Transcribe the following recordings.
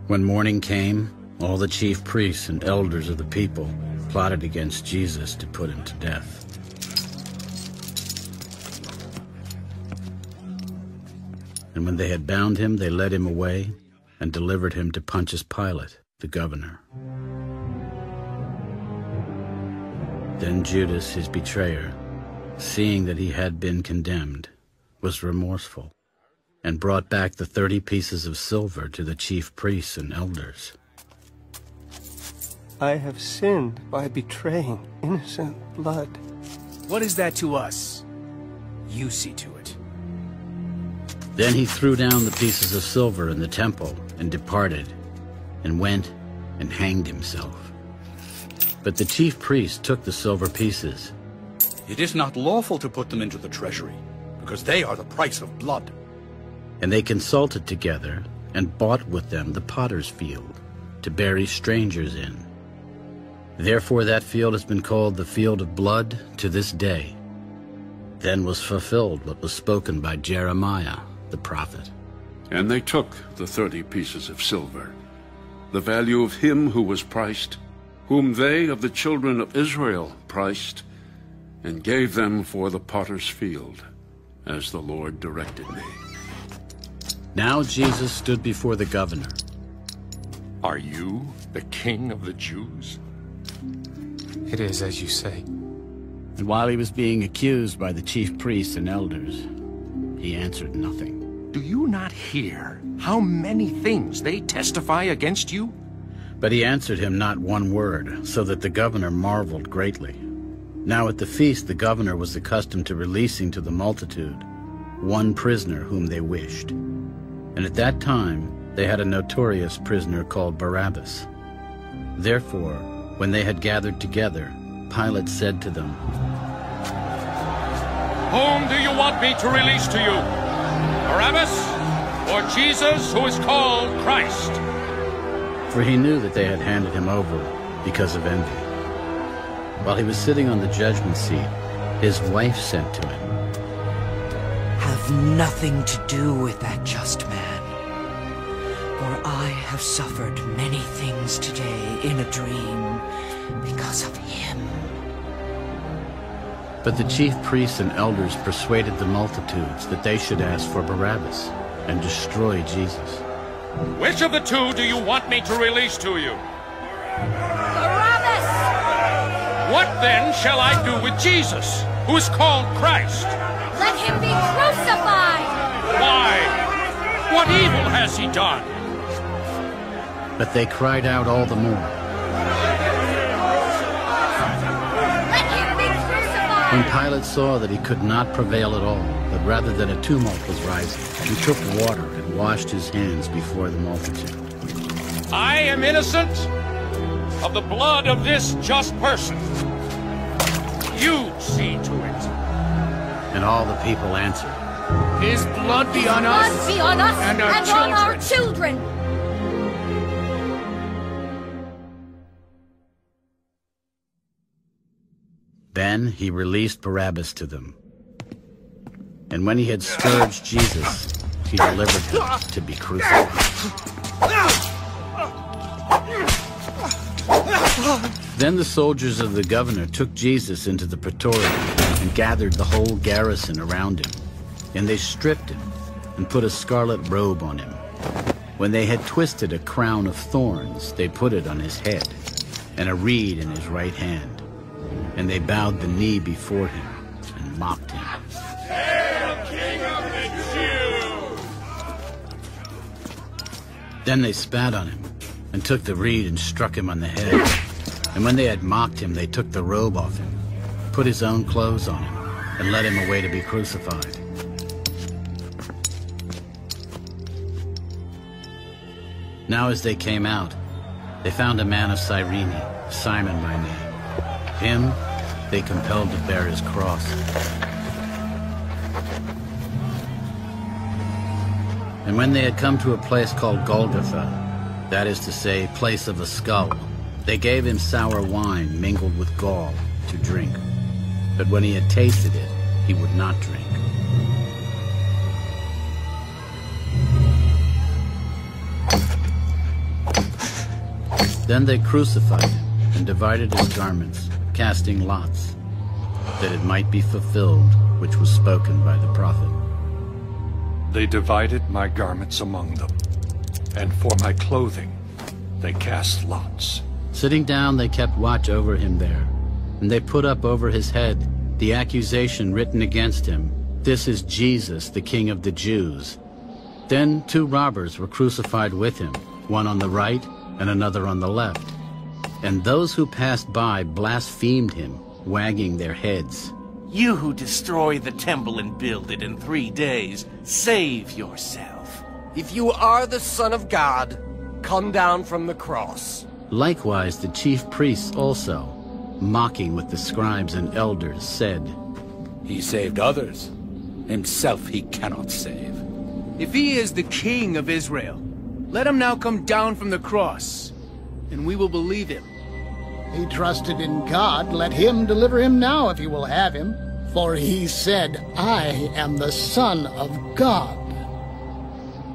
When morning came, all the chief priests and elders of the people plotted against Jesus to put him to death. And when they had bound him, they led him away and delivered him to Pontius Pilate, the governor. Then Judas, his betrayer, seeing that he had been condemned, was remorseful, and brought back the 30 pieces of silver to the chief priests and elders. I have sinned by betraying innocent blood. What is that to us? You see to it. Then he threw down the pieces of silver in the temple and departed, and went and hanged himself. But the chief priests took the silver pieces. It is not lawful to put them into the treasury, because they are the price of blood. And they consulted together and bought with them the potter's field to bury strangers in. Therefore that field has been called the field of blood to this day. Then was fulfilled what was spoken by Jeremiah the prophet. And they took the 30 pieces of silver, the value of him who was priced, whom they of the children of Israel priced, and gave them for the potter's field, as the Lord directed me. Now Jesus stood before the governor. Are you the king of the Jews? It is as you say. And while he was being accused by the chief priests and elders, he answered nothing. Do you not hear how many things they testify against you? But he answered him not one word, so that the governor marveled greatly. Now at the feast the governor was accustomed to releasing to the multitude one prisoner whom they wished. And at that time they had a notorious prisoner called Barabbas. Therefore, when they had gathered together, Pilate said to them, Whom do you want me to release to you? Barabbas or Jesus, who is called Christ? For he knew that they had handed him over because of envy. While he was sitting on the judgment seat, his wife said to him, Have nothing to do with that just man, for I have suffered many things today in a dream because of him. But the chief priests and elders persuaded the multitudes that they should ask for Barabbas and destroy Jesus. Which of the two do you want me to release to you? Barabbas! What then shall I do with Jesus, who is called Christ? Let him be crucified! Why? What evil has he done? But they cried out all the more. Let him be crucified! When Pilate saw that he could not prevail at all, but rather that a tumult was rising, he took water and washed his hands before the multitude. I am innocent of the blood of this just person. You see to it. And all the people answered, His blood be on us, Blood be on us and our on our children! Then he released Barabbas to them. And when he had scourged Jesus, he delivered him to be crucified. Then the soldiers of the governor took Jesus into the praetorium and gathered the whole garrison around him. And they stripped him and put a scarlet robe on him. When they had twisted a crown of thorns, they put it on his head, and a reed in his right hand. And they bowed the knee before him and mocked him. Hail, King of the Jews! Then they spat on him and took the reed and struck him on the head. And when they had mocked him, they took the robe off him, put his own clothes on him, and led him away to be crucified. Now as they came out, they found a man of Cyrene, Simon by name. Him they compelled to bear his cross. And when they had come to a place called Golgotha, that is to say, place of a skull, they gave him sour wine mingled with gall to drink. But when he had tasted it, he would not drink. Then they crucified him and divided his garments, casting lots, that it might be fulfilled which was spoken by the prophet. They divided my garments among them, and for my clothing they cast lots. Sitting down, they kept watch over him there, and they put up over his head the accusation written against him, "This is Jesus, the King of the Jews." Then 2 robbers were crucified with him, one on the right and another on the left. And those who passed by blasphemed him, wagging their heads. "You who destroy the temple and build it in 3 days, save yourself. If you are the Son of God, come down from the cross." Likewise the chief priests also, mocking with the scribes and elders, said, He saved others. Himself he cannot save. If he is the king of Israel, let him now come down from the cross, and we will believe him. He trusted in God. Let him deliver him now if he will have him. For he said, I am the Son of God.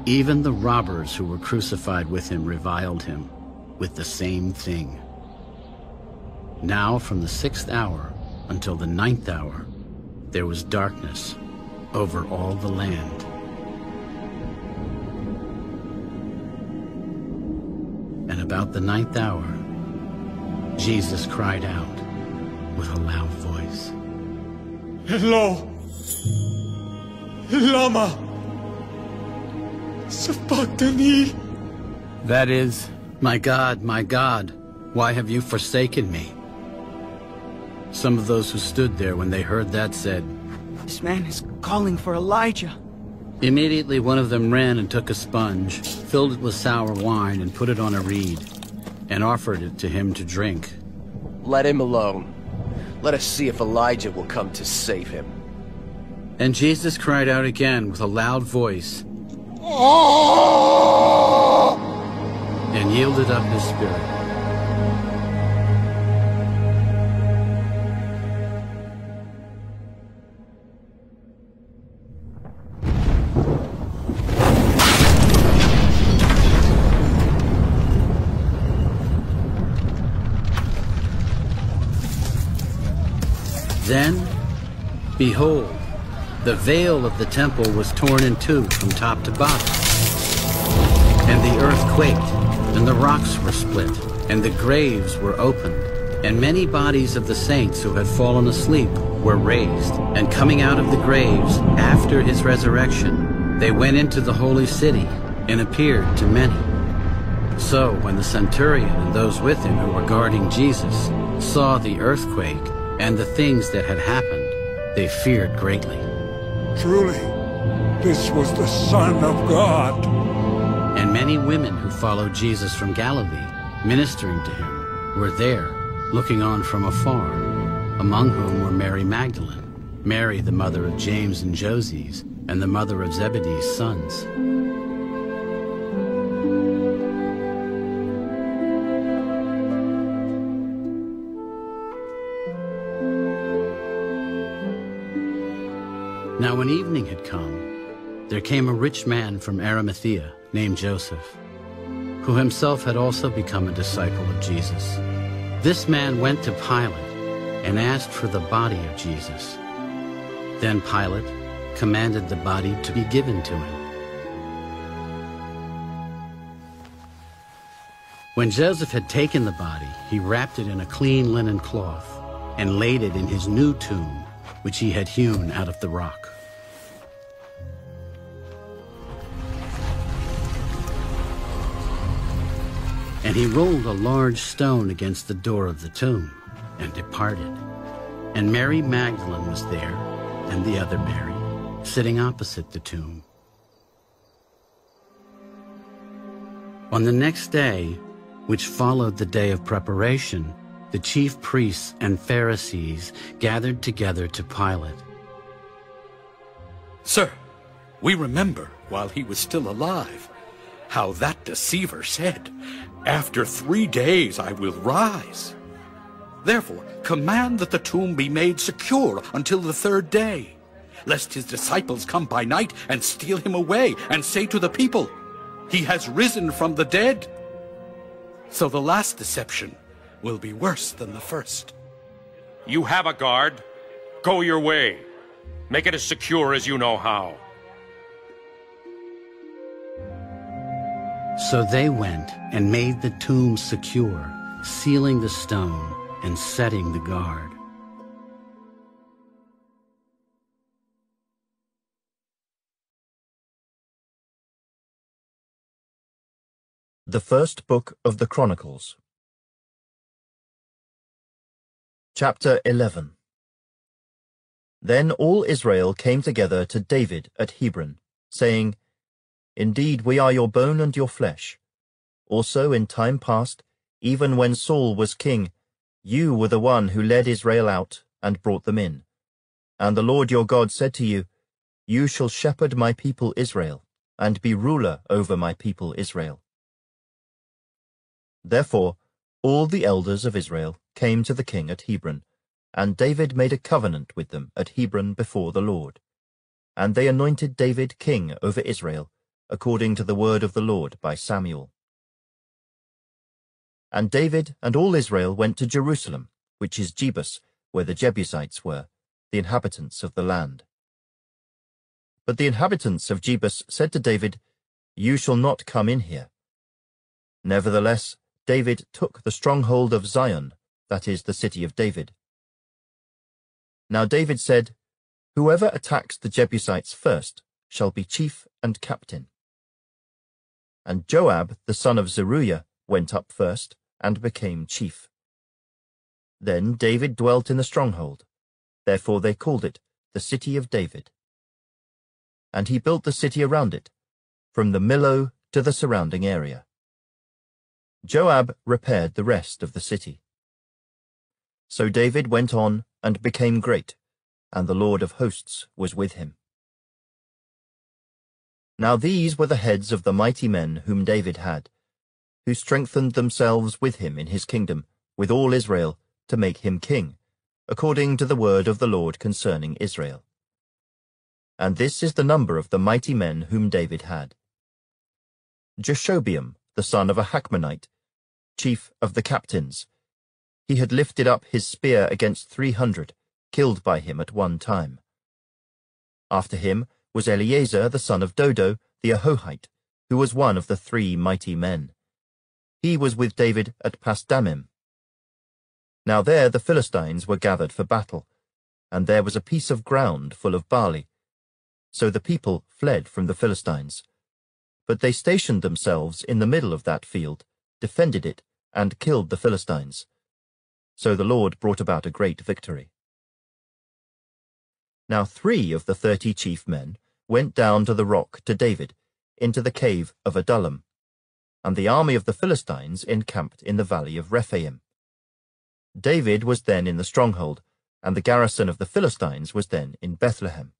Even the robbers who were crucified with him reviled him with the same thing. Now from the 6th hour until the 9th hour, there was darkness over all the land. And about the 9th hour, Jesus cried out with a loud voice, Elo, lama sabachthani. That is, my God, why have you forsaken me? Some of those who stood there when they heard that said, This man is calling for Elijah. Immediately one of them ran and took a sponge, filled it with sour wine, and put it on a reed, and offered it to him to drink. Let him alone. Let us see if Elijah will come to save him. And Jesus cried out again with a loud voice, and yielded up his spirit. Then, behold, the veil of the temple was torn in two from top to bottom. And the earth quaked, and the rocks were split, and the graves were opened. And many bodies of the saints who had fallen asleep were raised. And coming out of the graves after his resurrection, they went into the holy city and appeared to many. So when the centurion and those with him who were guarding Jesus saw the earthquake and the things that had happened, they feared greatly. Truly, this was the Son of God. And many women who followed Jesus from Galilee, ministering to him, were there, looking on from afar, among whom were Mary Magdalene, Mary the mother of James and Joses, and the mother of Zebedee's sons. Now when evening had come, there came a rich man from Arimathea named Joseph, who himself had also become a disciple of Jesus. This man went to Pilate and asked for the body of Jesus. Then Pilate commanded the body to be given to him. When Joseph had taken the body, he wrapped it in a clean linen cloth and laid it in his new tomb, which he had hewn out of the rock. And he rolled a large stone against the door of the tomb and departed. And Mary Magdalene was there, and the other Mary, sitting opposite the tomb. On the next day, which followed the day of preparation, the chief priests and Pharisees gathered together to Pilate. Sir, we remember while he was still alive how that deceiver said, After 3 days I will rise. Therefore, command that the tomb be made secure until the 3rd day, lest his disciples come by night and steal him away and say to the people, He has risen from the dead. So the last deception will be worse than the first. You have a guard. Go your way. Make it as secure as you know how. So they went and made the tomb secure, sealing the stone and setting the guard. The First Book of the Chronicles. Chapter 11. Then all Israel came together to David at Hebron, saying, Indeed, we are your bone and your flesh. Also in time past, even when Saul was king, you were the one who led Israel out and brought them in. And the Lord your God said to you, You shall shepherd my people Israel, and be ruler over my people Israel. Therefore all the elders of Israel came to the king at Hebron, and David made a covenant with them at Hebron before the Lord. And they anointed David king over Israel, according to the word of the Lord by Samuel. And David and all Israel went to Jerusalem, which is Jebus, where the Jebusites were, the inhabitants of the land. But the inhabitants of Jebus said to David, You shall not come in here. Nevertheless, David took the stronghold of Zion, that is, the city of David. Now David said, Whoever attacks the Jebusites first shall be chief and captain. And Joab, the son of Zeruiah, went up first, and became chief. Then David dwelt in the stronghold. Therefore they called it the city of David. And he built the city around it, from the Millo to the surrounding area. Joab repaired the rest of the city. So David went on and became great, and the Lord of hosts was with him. Now these were the heads of the mighty men whom David had, who strengthened themselves with him in his kingdom, with all Israel, to make him king, according to the word of the Lord concerning Israel. And this is the number of the mighty men whom David had. Jashobeam, the son of a Hachmonite, chief of the captains. He had lifted up his spear against 300, killed by him at one time. After him was Eleazar the son of Dodo, the Ahohite, who was one of the 3 mighty men. He was with David at Pasdammim. Now there the Philistines were gathered for battle, and there was a piece of ground full of barley. So the people fled from the Philistines. But they stationed themselves in the middle of that field, defended it, and killed the Philistines. So the Lord brought about a great victory. Now 3 of the 30 chief men went down to the rock to David, into the cave of Adullam, and the army of the Philistines encamped in the valley of Rephaim. David was then in the stronghold, and the garrison of the Philistines was then in Bethlehem.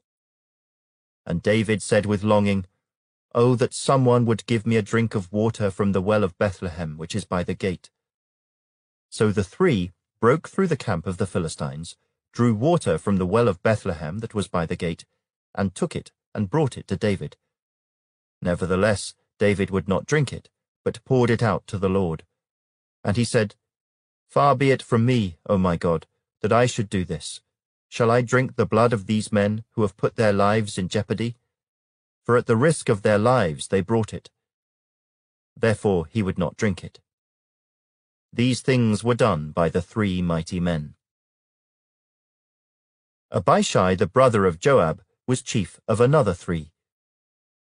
And David said with longing, Oh, that someone would give me a drink of water from the well of Bethlehem, which is by the gate. So the 3 broke through the camp of the Philistines, drew water from the well of Bethlehem that was by the gate, and took it and brought it to David. Nevertheless, David would not drink it, but poured it out to the Lord. And he said, Far be it from me, O my God, that I should do this. Shall I drink the blood of these men who have put their lives in jeopardy? For at the risk of their lives they brought it. Therefore he would not drink it. These things were done by the 3 mighty men. Abishai, the brother of Joab, was chief of another 3.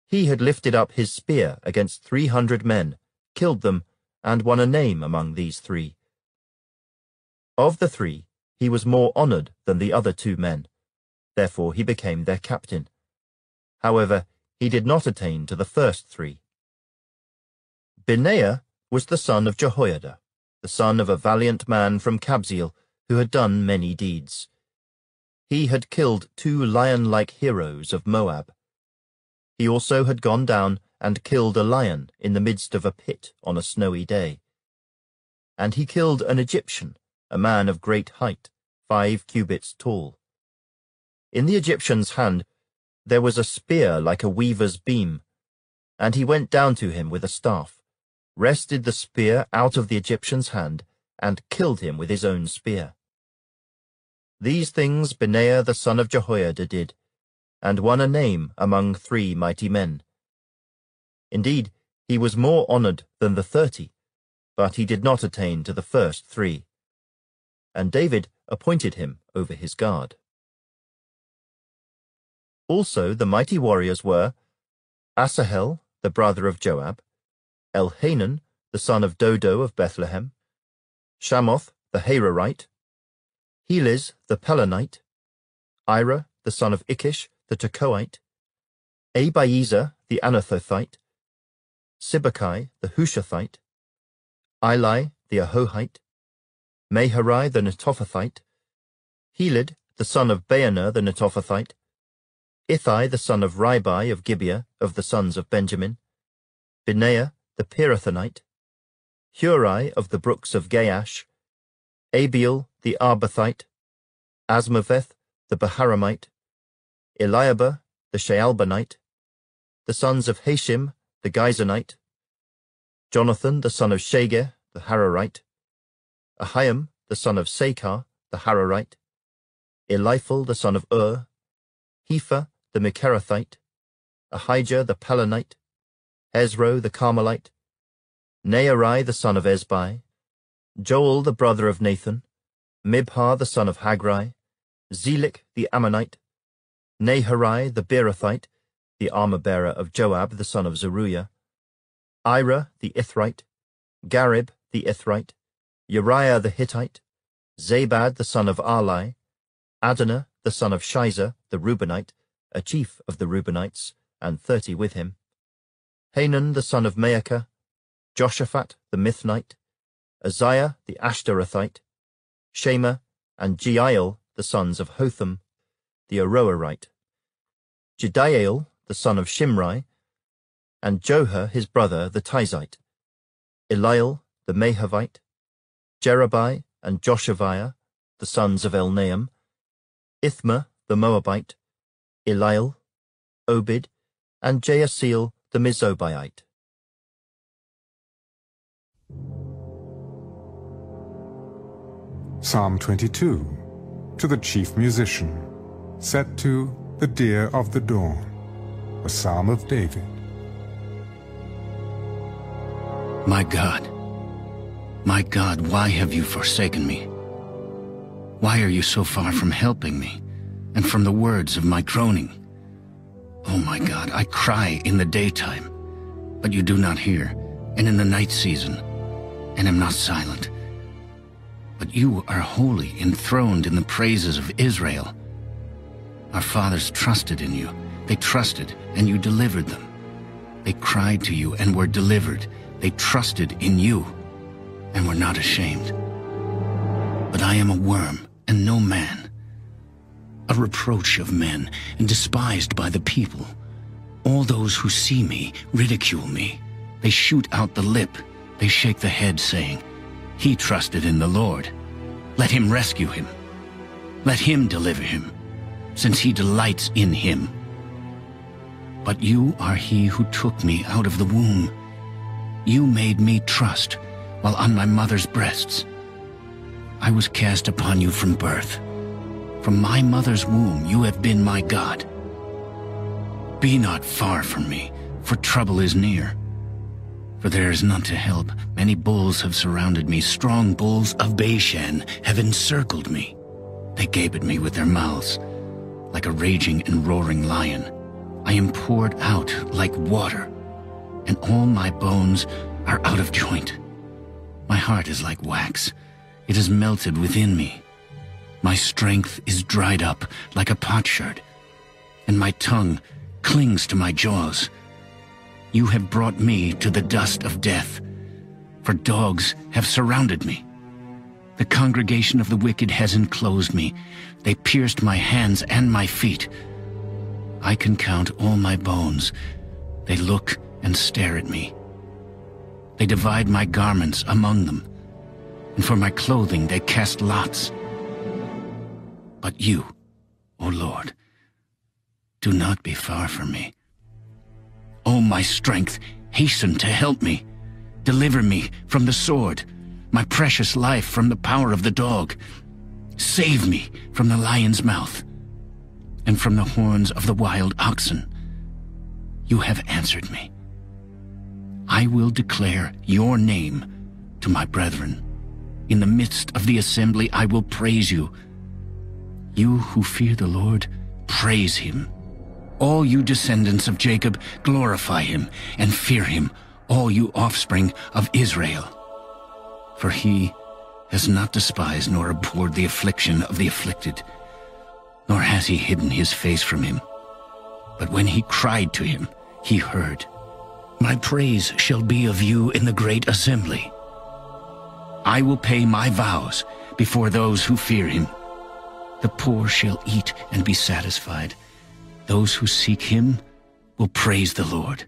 He had lifted up his spear against 300 men, killed them, and won a name among these 3. Of the 3, he was more honored than the other 2 men. Therefore he became their captain. However, he did not attain to the first 3. Benaiah was the son of Jehoiada, the son of a valiant man from Kabzeel, who had done many deeds. He had killed 2 lion-like heroes of Moab. He also had gone down and killed a lion in the midst of a pit on a snowy day. And he killed an Egyptian, a man of great height, 5 cubits tall. In the Egyptian's hand there was a spear like a weaver's beam, and he went down to him with a staff, wrested the spear out of the Egyptian's hand, and killed him with his own spear. These things Benaiah the son of Jehoiada did, and won a name among 3 mighty men. Indeed, he was more honored than the 30, but he did not attain to the first 3. And David appointed him over his guard. Also the mighty warriors were Asahel, the brother of Joab, Elhanan, the son of Dodo of Bethlehem, Shamoth the Hararite, Heliz the Pelonite, Ira the son of Ikish the Tekoite, Abiezer the Anathothite, Sibbecai the Hushathite, Eli the Ahohite, Maharai the Netophathite, Helid the son of Baanah the Netophathite, Ithai the son of Ribai of Gibeah of the sons of Benjamin, Benaiah the Pirathonite, Hurai of the brooks of Gaash, Abiel the Arbathite, Asmaveth the Baharamite, Eliahba the Shaalbanite, the sons of Hashim the Gizonite, Jonathan the son of Shageh the Hararite, Ahiam the son of Sakar the Hararite, Eliphal the son of Hepher the Mekerathite, Ahijah the Pelonite, Hezro the Carmelite, Nearai the son of Ezbai, Joel the brother of Nathan, Mibhar the son of Hagrai, Zelik the Ammonite, Naharai the Beerothite, the armor-bearer of Joab the son of Zeruiah, Ira the Ithrite, Garib the Ithrite, Uriah the Hittite, Zabad the son of Arlai, Adonah the son of Shizer the Reubenite, a chief of the Reubenites, and 30 with him, Hanan the son of Maacah, Joshaphat the Mithnite, Uzziah the Ashtarothite, Shema and Jeiel the sons of Hotham, the Aroerite, Jediael the son of Shimrai, and Joher his brother the Tizite, Eliel the Mahavite, Jerubai and Joshaviah the sons of Elnaam, Ithma the Moabite, Eliel, Obed, and Jaasiel the Mizobaite. Psalm 22, to the chief musician, set to the Deer of the Dawn, a psalm of David. My God, why have you forsaken me? Why are you so far from helping me, and from the words of my groaning? Oh my God, I cry in the daytime, but you do not hear, and in the night season, and am not silent. But you are holy, enthroned in the praises of Israel. Our fathers trusted in you. They trusted, and you delivered them. They cried to you and were delivered. They trusted in you and were not ashamed. But I am a worm and no man, a reproach of men and despised by the people. All those who see me ridicule me. They shoot out the lip. They shake the head, saying, "He trusted in the Lord. Let him rescue him. Let him deliver him, since he delights in him." But you are he who took me out of the womb. You made me trust while on my mother's breasts. I was cast upon you from birth. From my mother's womb you have been my God. Be not far from me, for trouble is near. For there is none to help. Many bulls have surrounded me. Strong bulls of Bashan have encircled me. They gape at me with their mouths. Like a raging and roaring lion, I am poured out like water, and all my bones are out of joint. My heart is like wax. It is melted within me. My strength is dried up like a potsherd, and my tongue clings to my jaws. You have brought me to the dust of death, for dogs have surrounded me. The congregation of the wicked has enclosed me. They pierced my hands and my feet. I can count all my bones. They look and stare at me. They divide my garments among them, and for my clothing they cast lots. But you, O Lord, do not be far from me. O my strength, hasten to help me. Deliver me from the sword, my precious life from the power of the dog. Save me from the lion's mouth and from the horns of the wild oxen. You have answered me. I will declare your name to my brethren. In the midst of the assembly I will praise you. You who fear the Lord, praise him. All you descendants of Jacob, glorify him and fear him, all you offspring of Israel. For he has not despised nor abhorred the affliction of the afflicted, nor has he hidden his face from him. But when he cried to him, he heard. My praise shall be of you in the great assembly. I will pay my vows before those who fear him. The poor shall eat and be satisfied. Those who seek him will praise the Lord.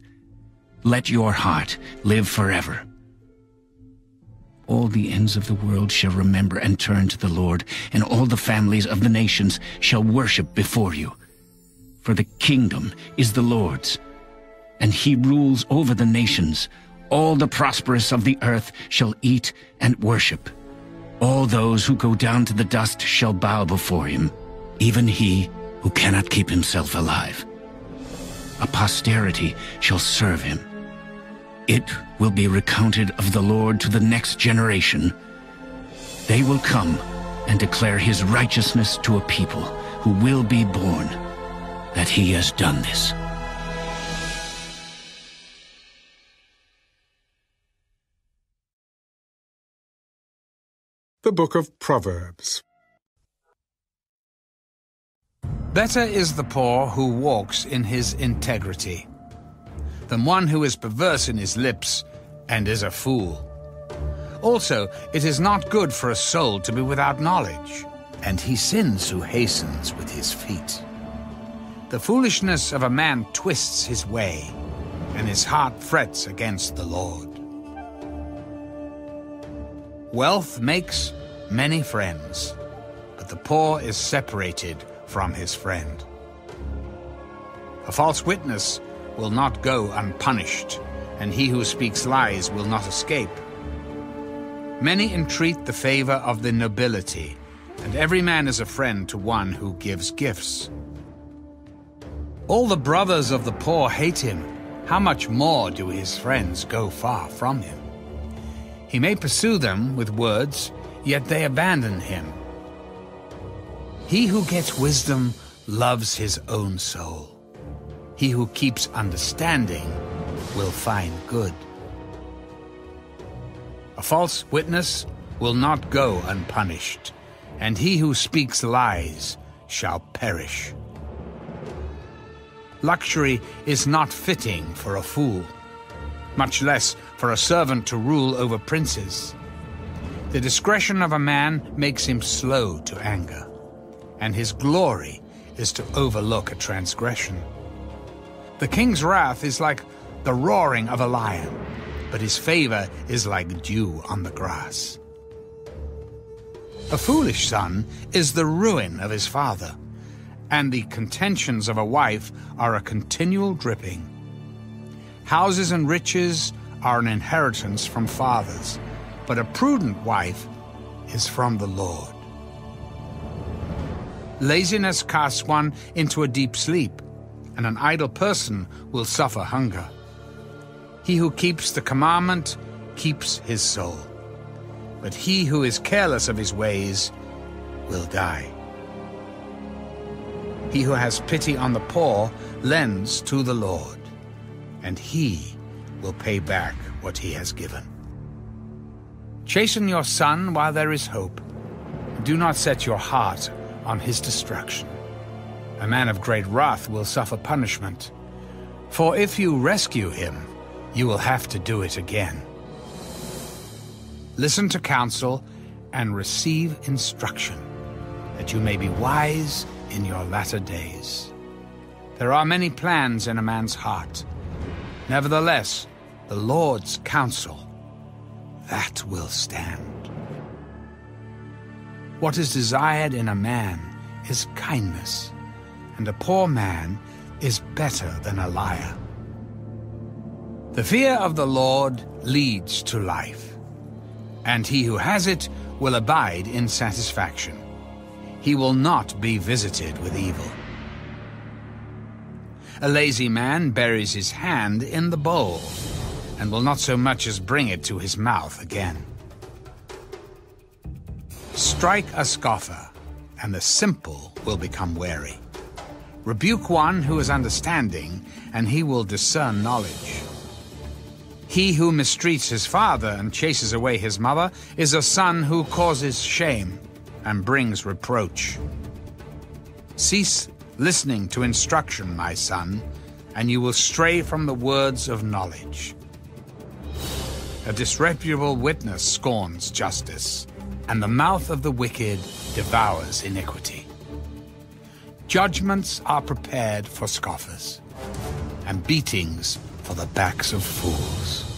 Let your heart live forever. All the ends of the world shall remember and turn to the Lord, and all the families of the nations shall worship before you. For the kingdom is the Lord's, and he rules over the nations. All the prosperous of the earth shall eat and worship. All those who go down to the dust shall bow before him, even he who cannot keep himself alive. A posterity shall serve him. It will be recounted of the Lord to the next generation. They will come and declare his righteousness to a people who will be born, that he has done this. The Book of Proverbs. Better is the poor who walks in his integrity than one who is perverse in his lips and is a fool. Also, it is not good for a soul to be without knowledge, and he sins who hastens with his feet. The foolishness of a man twists his way, and his heart frets against the Lord. Wealth makes many friends, but the poor is separated from his friend. A false witness will not go unpunished, and he who speaks lies will not escape. Many entreat the favor of the nobility, and every man is a friend to one who gives gifts. All the brothers of the poor hate him. How much more do his friends go far from him? He may pursue them with words, yet they abandon him. He who gets wisdom loves his own soul. He who keeps understanding will find good. A false witness will not go unpunished, and he who speaks lies shall perish. Luxury is not fitting for a fool, much less for a servant to rule over princes. The discretion of a man makes him slow to anger, and his glory is to overlook a transgression. The king's wrath is like the roaring of a lion, but his favor is like dew on the grass. A foolish son is the ruin of his father, and the contentions of a wife are a continual dripping. Houses and riches are an inheritance from fathers, but a prudent wife is from the Lord. Laziness casts one into a deep sleep, and an idle person will suffer hunger. He who keeps the commandment keeps his soul, but he who is careless of his ways will die. He who has pity on the poor lends to the Lord, and he will pay back what he has given. Chasten your son while there is hope. Do not set your heart on his destruction. A man of great wrath will suffer punishment, for if you rescue him, you will have to do it again. Listen to counsel and receive instruction, that you may be wise in your latter days. There are many plans in a man's heart. Nevertheless, the Lord's counsel, that will stand. What is desired in a man is kindness, and a poor man is better than a liar. The fear of the Lord leads to life, and he who has it will abide in satisfaction. He will not be visited with evil. A lazy man buries his hand in the bowl, and will not so much as bring it to his mouth again. Strike a scoffer, and the simple will become wary. Rebuke one who is understanding, and he will discern knowledge. He who mistreats his father and chases away his mother is a son who causes shame and brings reproach. Cease listening to instruction, my son, and you will stray from the words of knowledge. A disreputable witness scorns justice, and the mouth of the wicked devours iniquity. Judgments are prepared for scoffers, and beatings for the backs of fools.